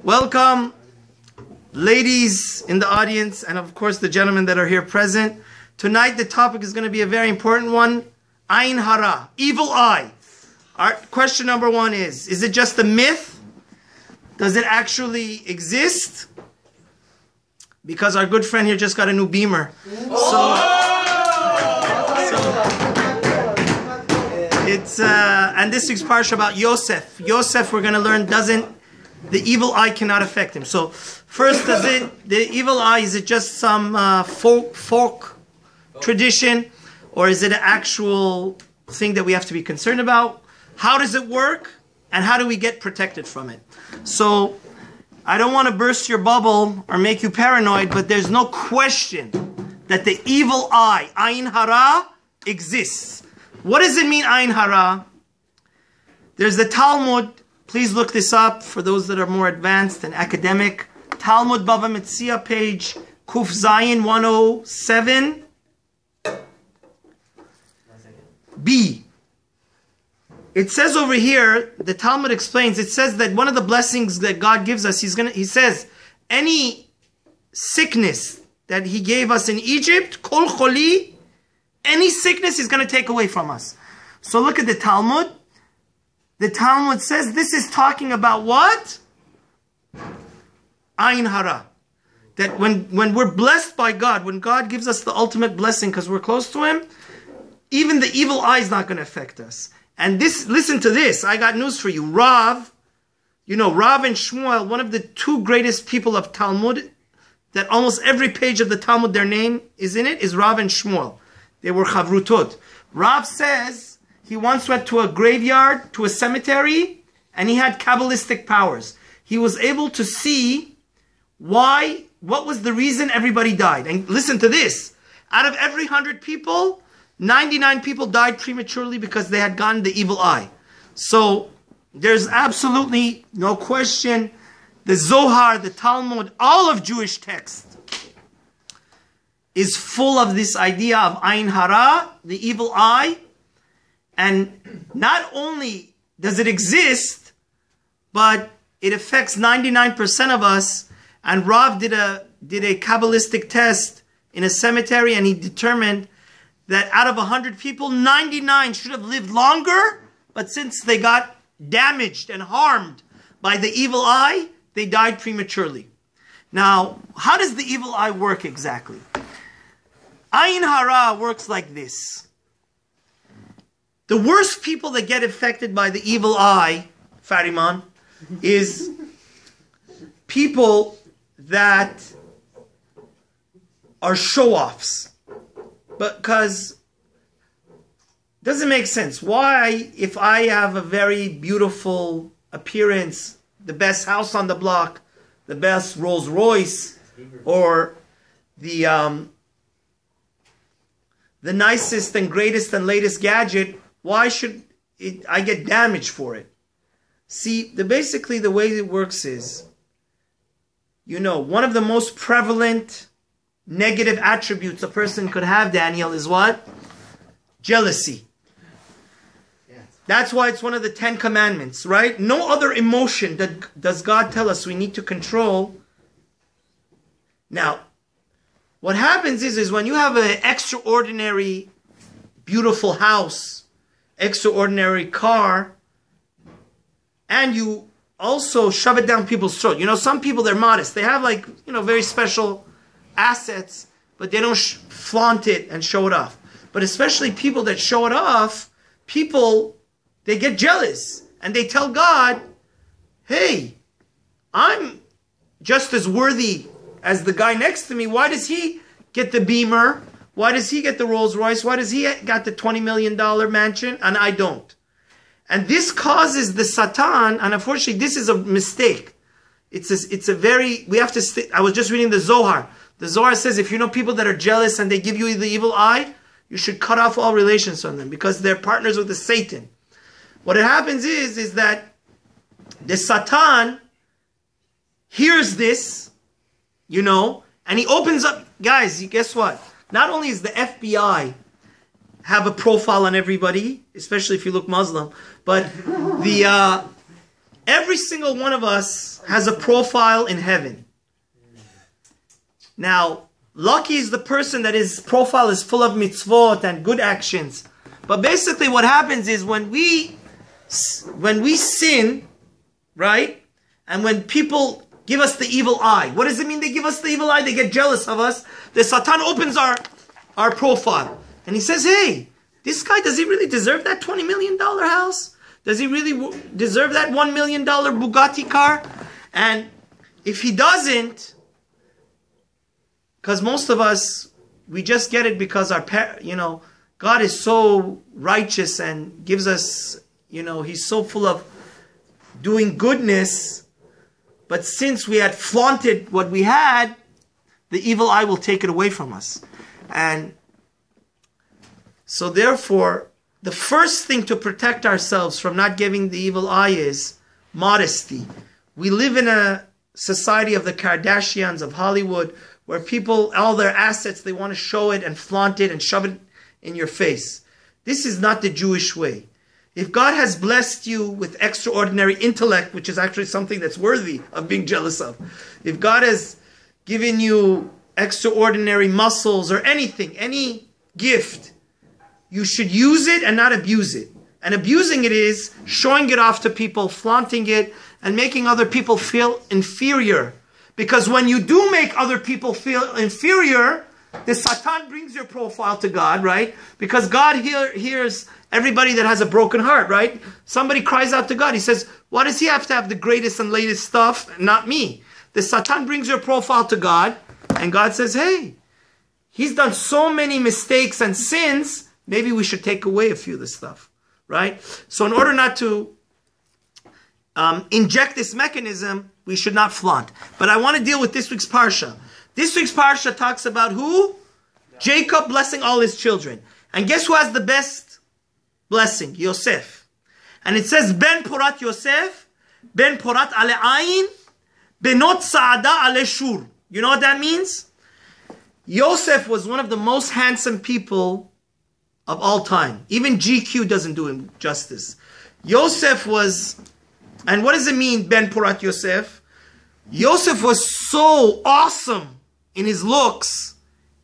Welcome, ladies in the audience, and of course the gentlemen that are here present. Tonight the topic is going to be a very important one. Ayin Hara, evil eye. Our question number one is it just a myth? Does it actually exist? Because our good friend here just got a new Beamer. And this week's parsha about Yosef. Yosef, we're going to learn, the evil eye cannot affect him. So first, the evil eye, is it just some folk tradition, or is it an actual thing that we have to be concerned about? How does it work, and how do we get protected from it? So I don't want to burst your bubble or make you paranoid, but there's no question that the evil eye, Ayin Hara, exists. What does it mean, Ayin Hara? There's the Talmud. Please look this up for those that are more advanced and academic. Talmud Bava Metzia, page Kuf Zayin 107. B. It says over here, the Talmud explains, it says that one of the blessings that God gives us, he says, any sickness that he gave us in Egypt, kol choli, any sickness he's going to take away from us. So look at the Talmud. The Talmud says this is talking about what? Ayin Hara. That when we're blessed by God, when God gives us the ultimate blessing because we're close to Him, even the evil eye is not going to affect us. And this, listen to this. I got news for you. Rav, Rav and Shmuel, one of the two greatest people of Talmud, that almost every page of the Talmud, their name is in it, is Rav and Shmuel. They were chavrutot. Rav says he once went to a graveyard, to a cemetery, and he had Kabbalistic powers. He was able to see what was the reason everybody died. And listen to this. Out of every 100 people, 99 people died prematurely because they had gotten the evil eye. So there's absolutely no question. The Zohar, the Talmud, all of Jewish text is full of this idea of Ayin Hara, the evil eye. And not only does it exist, but it affects 99% of us. And Rav did a Kabbalistic test in a cemetery, and he determined that out of 100 people, 99 should have lived longer, but since they got damaged and harmed by the evil eye, they died prematurely. Now, how does the evil eye work exactly? Ayin Hara works like this. The worst people that get affected by the evil eye, Fariman, is people that are show-offs. Because it doesn't make sense. Why, if I have a very beautiful appearance, the best house on the block, the best Rolls Royce, or the nicest and greatest and latest gadget, why should I get damaged for it? See, basically the way it works is, one of the most prevalent negative attributes a person could have, Daniel, is what? Jealousy. That's why it's one of the 10 commandments, right? No other emotion does God tell us we need to control. Now, what happens is when you have an extraordinary, beautiful house, extraordinary car, and you also shove it down people's throat. Some people, they're modest. They have very special assets, but they don't flaunt it and show it off. But especially people that show it off, they get jealous. And they tell God, hey, I'm just as worthy as the guy next to me. Why does he get the Beamer? Why does he get the Rolls Royce? Why does he got the $20 million mansion and I don't? And this causes the Satan, and unfortunately this is a mistake. I was just reading the Zohar. The Zohar says if you know people that are jealous and they give you the evil eye, you should cut off all relations from them because they're partners with the Satan. What happens is that the Satan hears this, and he opens up. Guys, guess what? Not only is the FBI have a profile on everybody, especially if you look Muslim, but the Every single one of us has a profile in heaven. Now, lucky is the person that his profile is full of mitzvot and good actions. But basically what happens is when we sin, right? And when people give us the evil eye. What does it mean they give us the evil eye? They get jealous of us. The Satan opens our profile. And he says, hey, this guy, does he really deserve that $20 million house? Does he really deserve that $1 million Bugatti car? And if he doesn't, because most of us, we just get it because God is so righteous and gives us, He's so full of doing goodness. But since we had flaunted what we had, the evil eye will take it away from us. And so therefore, the first thing to protect ourselves from not giving the evil eye is modesty. We live in a society of the Kardashians, of Hollywood, where people, all their assets, they want to show it and flaunt it and shove it in your face. This is not the Jewish way. If God has blessed you with extraordinary intellect, which is actually something that's worthy of being jealous of, if God has given you extraordinary muscles or anything, any gift, you should use it and not abuse it. And abusing it is showing it off to people, flaunting it, and making other people feel inferior. Because when you do make other people feel inferior, the Satan brings your profile to God, right? Because God hears everybody that has a broken heart, right? Somebody cries out to God. He says, why does he have to have the greatest and latest stuff and not me? The Satan brings your profile to God, and God says, hey, he's done so many mistakes and sins, maybe we should take away a few of the stuff, right? So in order not to inject this mechanism, we should not flaunt. But I want to deal with this week's Parsha. This week's Parsha talks about who? Jacob blessing all his children. And guess who has the best blessing? Yosef. And it says, Ben Porat Yosef, Ben Porat Ale Ayin, Benot Saada Ale Shur. You know what that means? Yosef was one of the most handsome people of all time. Even GQ doesn't do him justice. Yosef was, and what does it mean, Ben Porat Yosef? Yosef was so awesome in his looks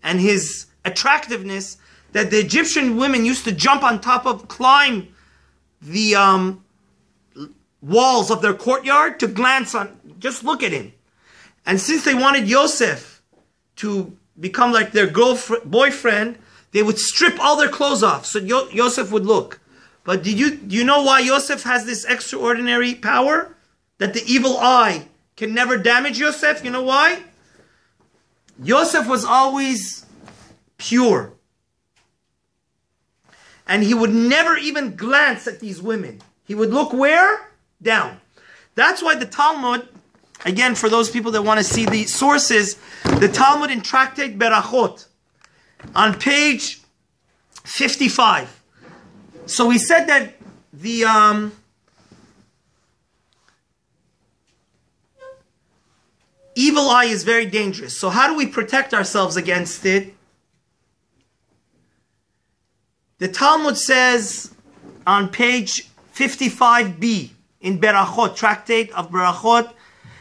and his attractiveness that the Egyptian women used to jump on top of, climb the walls of their courtyard to glance on, just look at him. And since they wanted Yosef to become like their boyfriend, they would strip all their clothes off so Yosef would look. But do you know why Yosef has this extraordinary power? That the evil eye can never damage Yosef? You know why? Yosef was always pure. And he would never even glance at these women. He would look where? Down. That's why the Talmud, again, for those people that want to see the sources, the Talmud in Tractate Berachot, on page 55. So he said that the evil eye is very dangerous. So how do we protect ourselves against it? The Talmud says on page 55b in Berachot, Tractate of Berachot,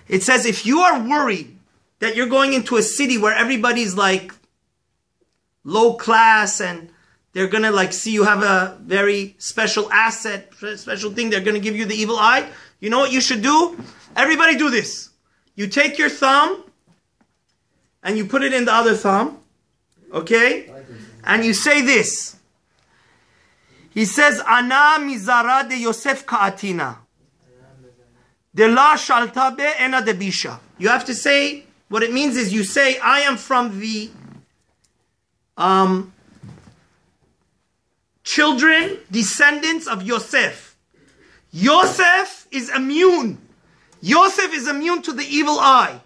it says if you are worried that you're going into a city where everybody's like low class and they're going to like see you have a very special asset, special thing, they're going to give you the evil eye, you know what you should do? Everybody do this. You take your thumb and you put it in the other thumb, okay? And you say this. He says, Ana mizara de Yosef ka'atina. De la shalta be ena de bisha. You have to say, what it means is you say, I am from the children, descendants of Yosef. Yosef is immune. Yosef is immune to the evil eye.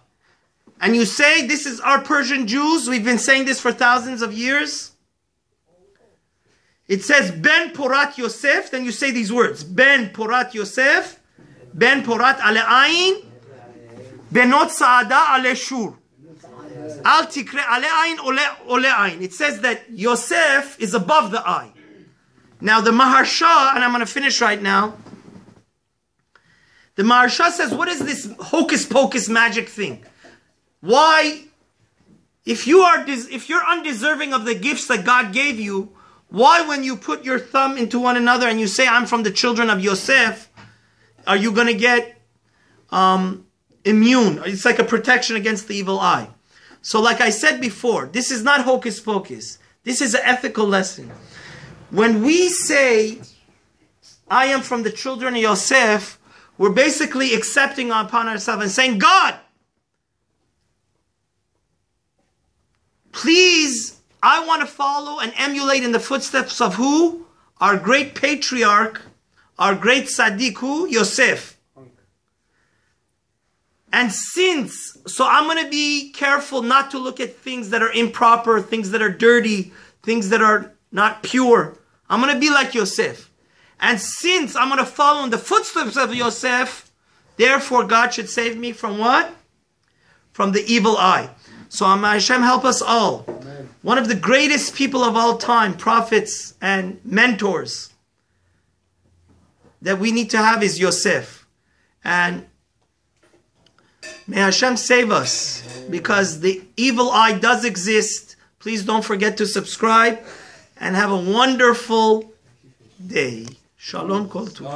And you say, this is our Persian Jews. We've been saying this for thousands of years. It says, Ben Porat Yosef. Then you say these words. Ben Porat Yosef. Ben Porat Ale Ayin. Benot Saada Ale Shur. Al Tikre Ale Ayin Ole Ayin. It says that Yosef is above the eye. Now the Maharsha, and I'm going to finish right now. The Maharsha says, what is this hocus pocus magic thing? Why, if you're undeserving of the gifts that God gave you, why when you put your thumb into one another and you say, I'm from the children of Yosef, are you going to get immune? It's like a protection against the evil eye. So like I said before, this is not hocus pocus. This is an ethical lesson. When we say, I am from the children of Yosef, we're basically accepting upon ourselves and saying, God, please, I want to follow and emulate in the footsteps of who? Our great patriarch, our great tzaddik, who? Yosef. And so I'm going to be careful not to look at things that are improper, things that are dirty, things that are not pure. I'm going to be like Yosef. And since I'm going to follow in the footsteps of Yosef, therefore God should save me from what? From the evil eye. So may Hashem help us all. Amen. One of the greatest people of all time, prophets and mentors that we need to have is Yosef. And may Hashem save us, because the evil eye does exist. Please don't forget to subscribe and have a wonderful day. Shalom kol tov.